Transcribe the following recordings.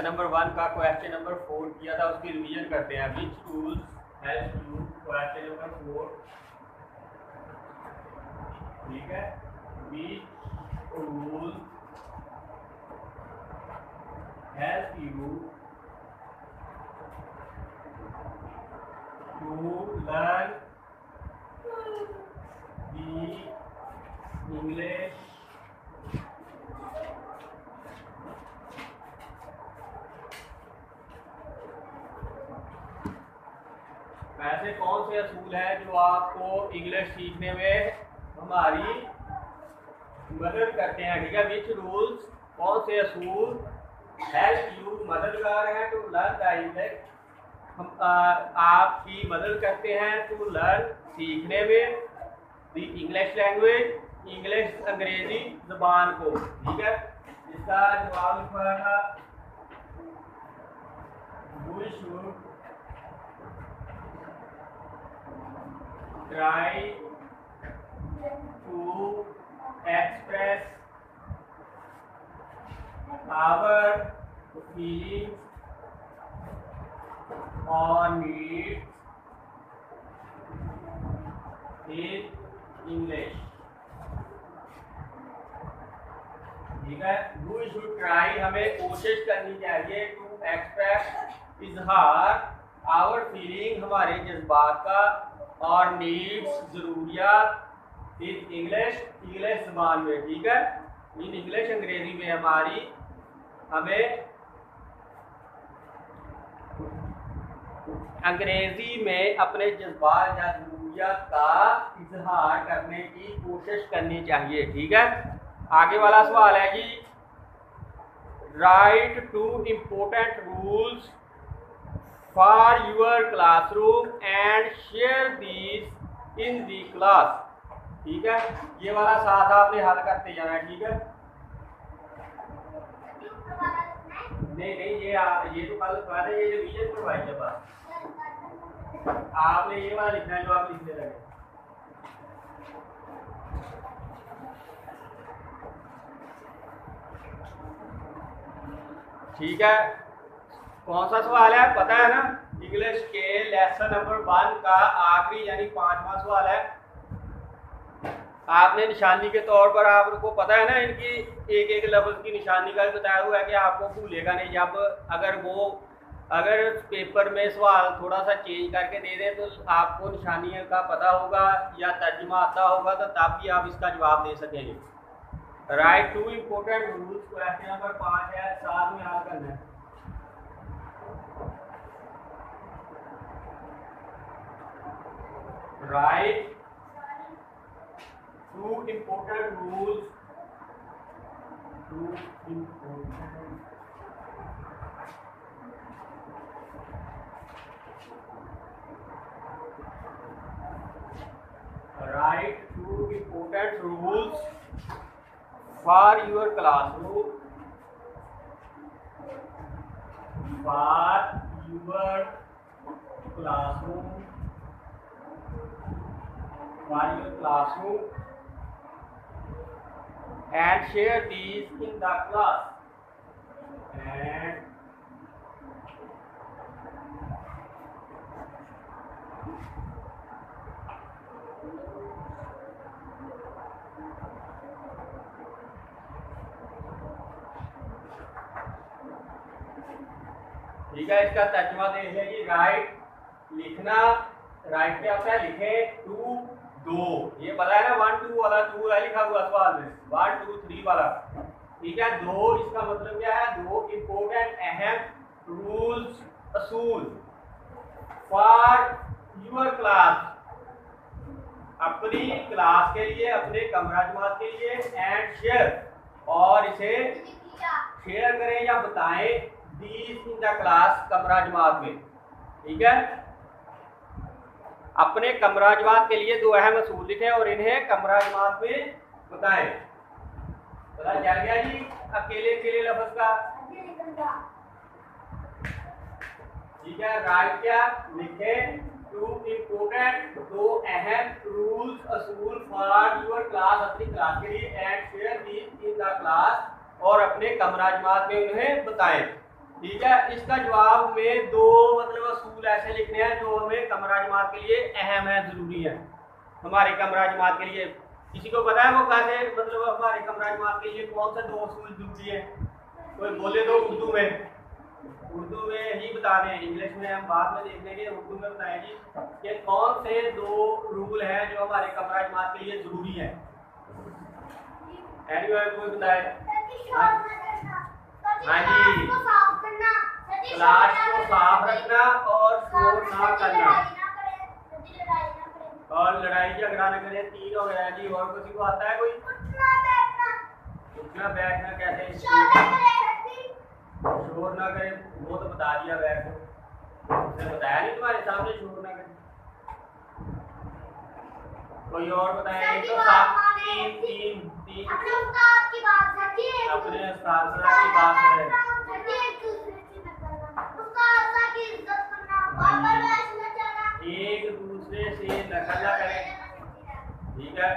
Lesson number 1 का question number 4 किया था, उसकी रिवीजन करते हैं। Which tools help you, question number 4, ठीक है। Which tools help you to learn the English ऐसे कौन से असूल हैं जो आपको इंग्लिश सीखने में हमारी मदद करते हैं, ठीक है। विच रूल्स, कौन से असूल, हेल्प यू, मददगार हैं, टू लर्न द इंग्लिश, हम आपकी मदद करते हैं, टू लर्न, सीखने में, द इंग्लिश लैंग्वेज, इंग्लिश अंग्रेजी जबान को, ठीक है। इसका जवाब लिखा था we should try to express our feelings or needs in English, ठीक है। We should try, हमें कोशिश करनी चाहिए, to express, इजहार, our feeling, हमारे जज्बात का, और नीड्स, जरूरियात, इन इंग्लिश, इंग्लिश जबान में, ठीक है। इन इंग्लिश अंग्रेजी में हमें अंग्रेजी में अपने जज्बात या जरूरियात का इजहार करने की कोशिश करनी चाहिए, ठीक है। आगे वाला सवाल है कि write two important rules for your classroom and share these in the class, ठीक है। ये वाला साथ आपने हल करते जाना है, ठीक है। नहीं ये तो कल बात है, ये जो विजन करवाई है बस आपने ये वाला लिखना है जो आप लिखने लगे, ठीक है। कौन सा सवाल है पता है ना, इंग्लिश के लेसन नंबर 1 का आखिरी यानी 5वां सवाल है। आपने निशानी के तौर पर, आपको पता है ना इनकी एक एक लफ्ज की निशानी का भी बताया हुआ है कि आपको भूलेगा नहीं। जब अगर पेपर में सवाल थोड़ा सा चेंज करके दे दें तो आपको निशानी का पता होगा या तर्जुमा आता होगा, तो तब भी आप इसका जवाब दे सकेंगे। Write two important rules, question number 5 है, साथ में हल करना है। Write 2 important rules. 2 important write 2 important rules for your classroom. For your classroom. And share these in the class. And ठीक है, इसका तर्जुमा देख लीजिए। राइट लिखना, राइट क्या होता है, लिखे, टू दो, ये पता है ना 1 2 वाला 2 है लिखा हुआ सवाल में, 1 2 3 वाला, ठीक है। दो, इसका मतलब क्या है, दो इम्पोर्टेंट अहम रूल्स, असूल फॉर योर क्लास, अपनी क्लास के लिए, अपने कमरा जमात के लिए, एंड शेयर, और इसे शेयर करें या बताएं, दीज इन द क्लास, कमरा जमात में, ठीक है। अपने कमरा जमात के लिए 2 अहम असूल लिखें और इन्हें कमरा जमात में बताएं। पता चल गया जी अकेले अकेले लफ्ज का, ठीक है। राइट क्या लिखें, 2 इम्पोर्टेंट, 2 अहम रूल्स, असूल फॉर योर क्लास, अपनी क्लास के लिए, and share these in the class, और अपने कमरा जमात में उन्हें बताएं। ठीक है। इसका जवाब में दो मतलब असूल ऐसे लिखने हैं जो हमें कमरा जमात के लिए अहम है, जरूरी है हमारे कमरा जमात के लिए। किसी को पता है वो कैसे मतलब हमारे कमरा जमात के लिए कौन सा दो असूल जरूरी है? कोई बोले तो उर्दू में ही बता दें, इंग्लिश में हम बाद में देख लेंगे, उर्दू में बताएं जी कि कौन से दो रूल हैं जो हमारे कमरा जमात के लिए जरूरी है। एनीवे कोई बताए? हाँ जी, क्लास को साफ रखना और शोर ना करना और लड़ाई झगड़ा न करें, 3 हो गया जी। और किसी को आता है कोई? उठना बैठना कैसे? शोर ना करें, वो तो बता दिया बैठ को, उसने बताया नहीं तुम्हारे सामने शोर ना करें। कोई और बताए? तो तीन अपने उस्ताद की बात करें, एक दूसरे से नकल ना करें, ठीक है।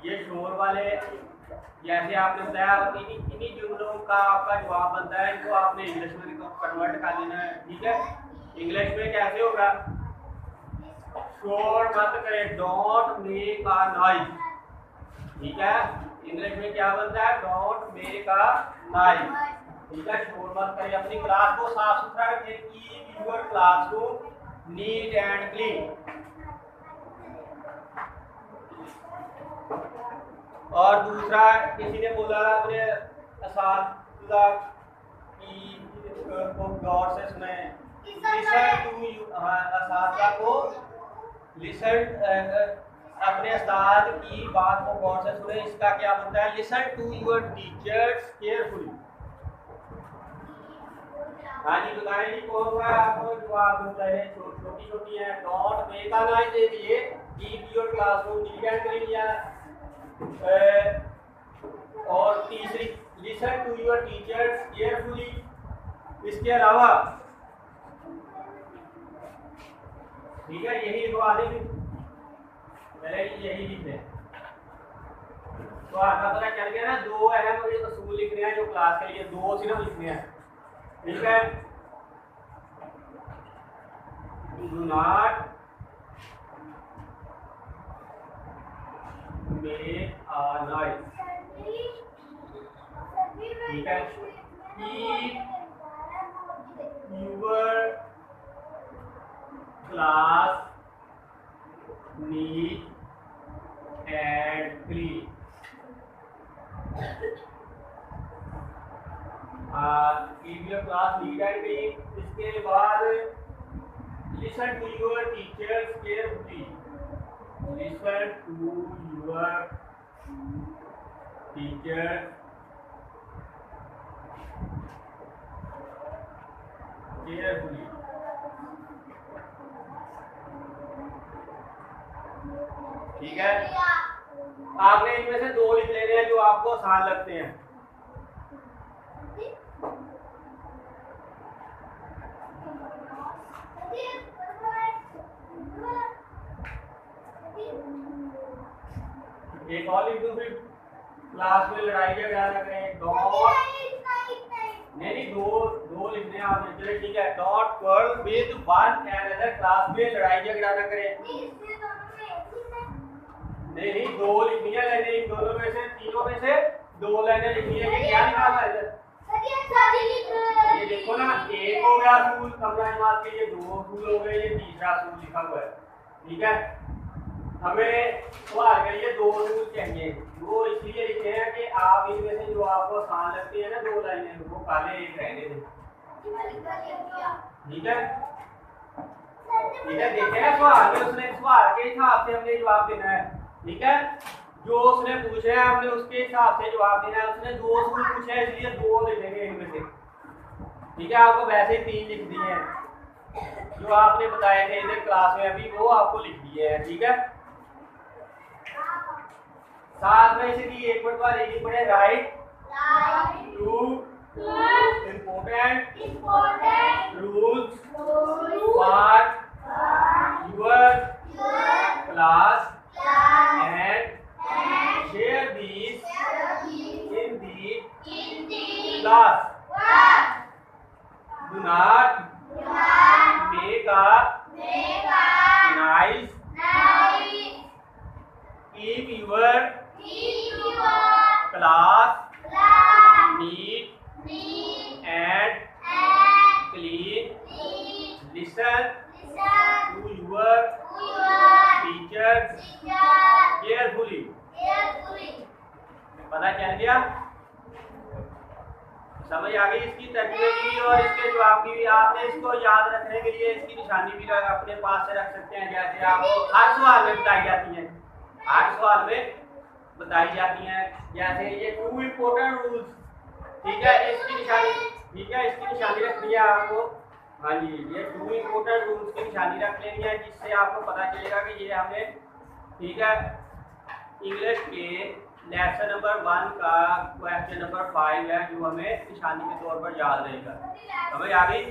ये शोर वाले जैसे आपने बताया इन्हीं जुमलों का आपका जवाब बनता है, इनको आपने इंग्लिश में कन्वर्ट कर देना है, ठीक है। इंग्लिश में कैसे होगा? शोर मत करें, डोंट मेक अ नॉइज, ठीक है। इंग्लिश में क्या बनता है? डोंट मेक अ नॉइज, ठीक है। शोर मत करें, अपनी क्लास को साफ सुथरा रखें, keep your classroom neat and clean. और दूसरा किसी ने बोला अपने असातिज़ा की को गौर से सुने, लिसन टू यू, असातिज़ा को लिसन अपने उस्ताद की बात को गौर से सुने। इसका क्या बनता है? Listen to your teachers carefully. हाँ जी बताएं जी, कौन सा आपको जवाब मिलता है? छोटी छोटी है। डोंट मेक अ नॉइज दे दिए, keep your classroom neat and clean, या और तीसरी listen to your teachers carefully. इसके अलावा ठीक है, यही लिखवा देंगे, पहले यही लिख दें तो आपका पता चल गया ना। दो अहम असूल लिखने हैं जो क्लास के लिए, दो सिर्फ लिखने हैं, ठीक है। Do not make a noise, ठीक है। Keep your class neat and clean. Keep your class neat and clean. इसके बाद listen to your teachers carefully, listen to your teachers carefully, ठीक है। आपने इनमें से दो लिख लेने हैं जो आपको आसान लगते हैं। एक और लिख दूं फिर, क्लास में लड़ाई झगड़ा न करें, नहीं दो लिखने हैं आपने, चलिए ठीक है। Dot curl with one and other, class में लड़ाई झगड़ा न करें, नहीं दो लिखनी है लाइनें, इन दोनों में से तीनों में से दो लाइनें लिखनी है। ये क्या लिखा हुआ है इधर? ये देखो ना, एक हो गया असूल कमरा जमात के लिए, दो असूल हो गए, ये तीसरा असूल लिखा हुआ है, ठीक है। हमें सवाल के लिए दो असूल चाहिए, वो इसलिए लिखे हैं कि आप इनमें से जो आपको आसान लगती है ना दो लाइनें, वो काले एक रहने दें, ठीक है। ठीक है, देखे ना सवाल में उसने सवाल के हिसाब से हमने जवाब देना है, ठीक है। जो उसने पूछे हैं हमने उसके हिसाब से जवाब देना है। उसने दो असूल पूछे हैं इसलिए दो लिखेंगे इनमें से, ठीक है। आपको वैसे ही 3 लिख दिए हैं जो आपने बताए थे इधर क्लास में अभी, वो आपको लिख दिए हैं, ठीक है। साथ में इसकी एक मिनट बाद रीडिंग पढ़े, write two important rules for your class and share these in the class. not make a nice keep your class neat and clean. Listen to your teachers carefully. पता चल गया? समझ आ गई इसकी तर्जुमे की और इसके जवाब की भी। आपने इसको याद रखने के लिए इसकी निशानी भी अपने पास से रख सकते हैं, जैसे आपको हर सवाल में बताई जाती है, हर सवाल में बताई जाती हैं। जैसे ये 2 इम्पोर्टेंट रूल्स, ठीक है, इसकी निशानी, ठीक है, इसकी निशानी रखनी है आपको। हाँ जी, ये 2 इम्पोर्टेंट रूल्स की निशानी रख लेनी है, जिससे आपको पता चलेगा कि ये हमें, ठीक है, इंग्लिश के लेसन नंबर 1 का क्वेश्चन नंबर 5 है, जो हमें निशानी के तौर पर याद रहेगा। समझ आ गई?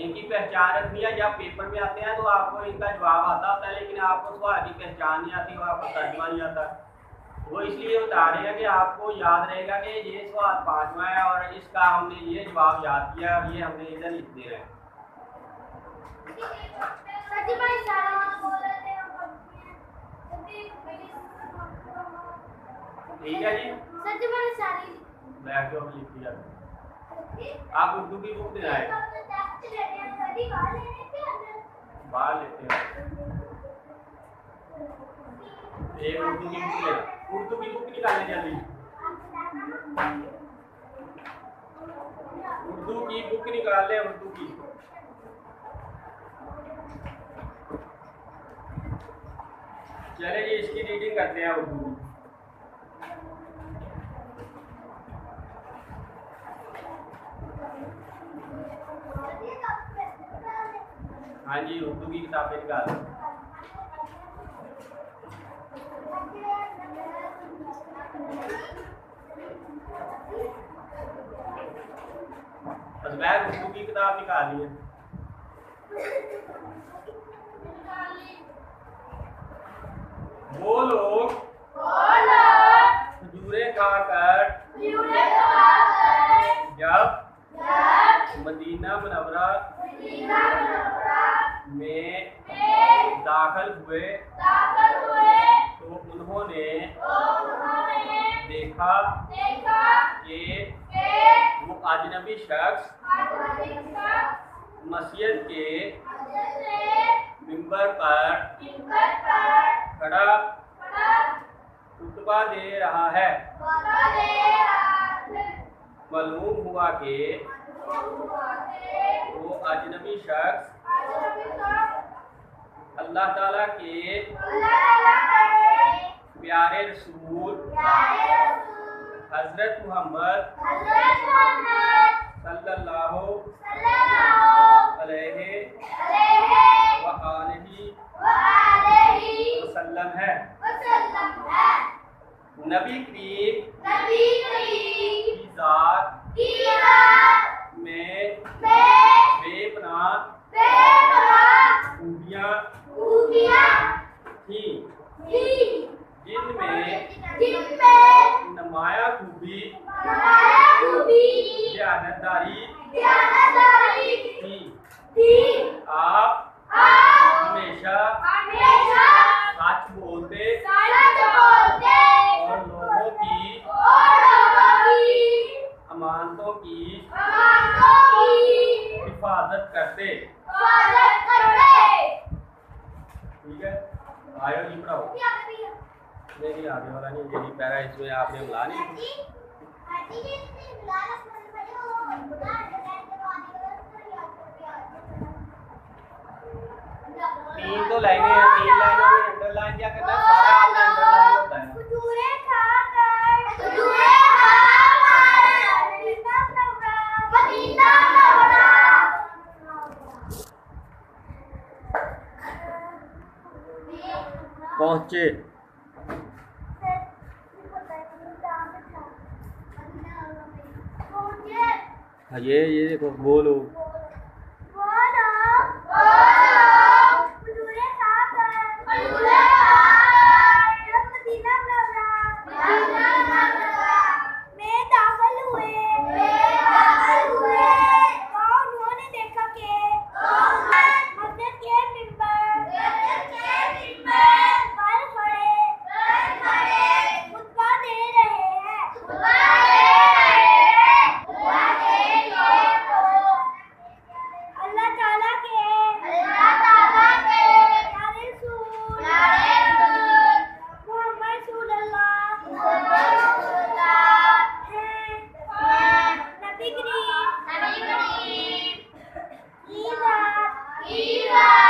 इनकी पहचान रखनी है। जब पेपर में आते हैं तो आपको इनका जवाब आता होता है, लेकिन आपको सवाल की पहचान नहीं आती, आपको तर्जुमा नहीं आता। वो इसलिए बता रहे हैं कि आपको याद रहेगा कि ये सवाल 5वां है और इसका हमने ये जवाब याद किया और ये हमने इधर लिख दे रहे हैं। ठीक है जी, बैठ जाओ, लिख दिया। आप उर्दू की बुक ले आए, बाहर लेते हैं, एक उर्दू की बुक ले, उर्दू की बुक निकालने जल्दी, उर्दू की बुक निकाल ले, उर्दू की। चले जी, इसकी रीडिंग करते हैं उर्दू की। हाँ जी, उर्दू की किताबें निकाल। अजमैर उर्दू की किताब निकाली है। वो लोग खजूरें खाकर जब मदीना मुनव्वरा में दाखिल हुए तो उन्होंने देखा कि वो अजनबी शख्स मस्जिद के मिंबर पर खड़ा खुतबा दे रहा है। मालूम हुआ कि वो अजनबी शख्स अल्लाह ताला के प्यारे रसूल हजरत मोहम्मद सल्लल्लाहु अलैहि वसल्लम है। नबी करीम की ज़ात में बेपनाह खूबियाँ थी, जिनमें नमाया खूबी दयानतदारी थी। आप हमेशा सच बोलते और लोगों की अमानतों की हिफाजत करते। ठीक है, आयो जी पढ़ाओ। नहीं, आगे वाला नहीं, यही पैरा, इसमें आपने मिला नहीं। 3 तो लाइनें हैं, 3 लाइनों में अंडरलाइन क्या करना है, सारा आपने अंडरलाइन होता है। पहुंचे ये देखो, बोलो E Y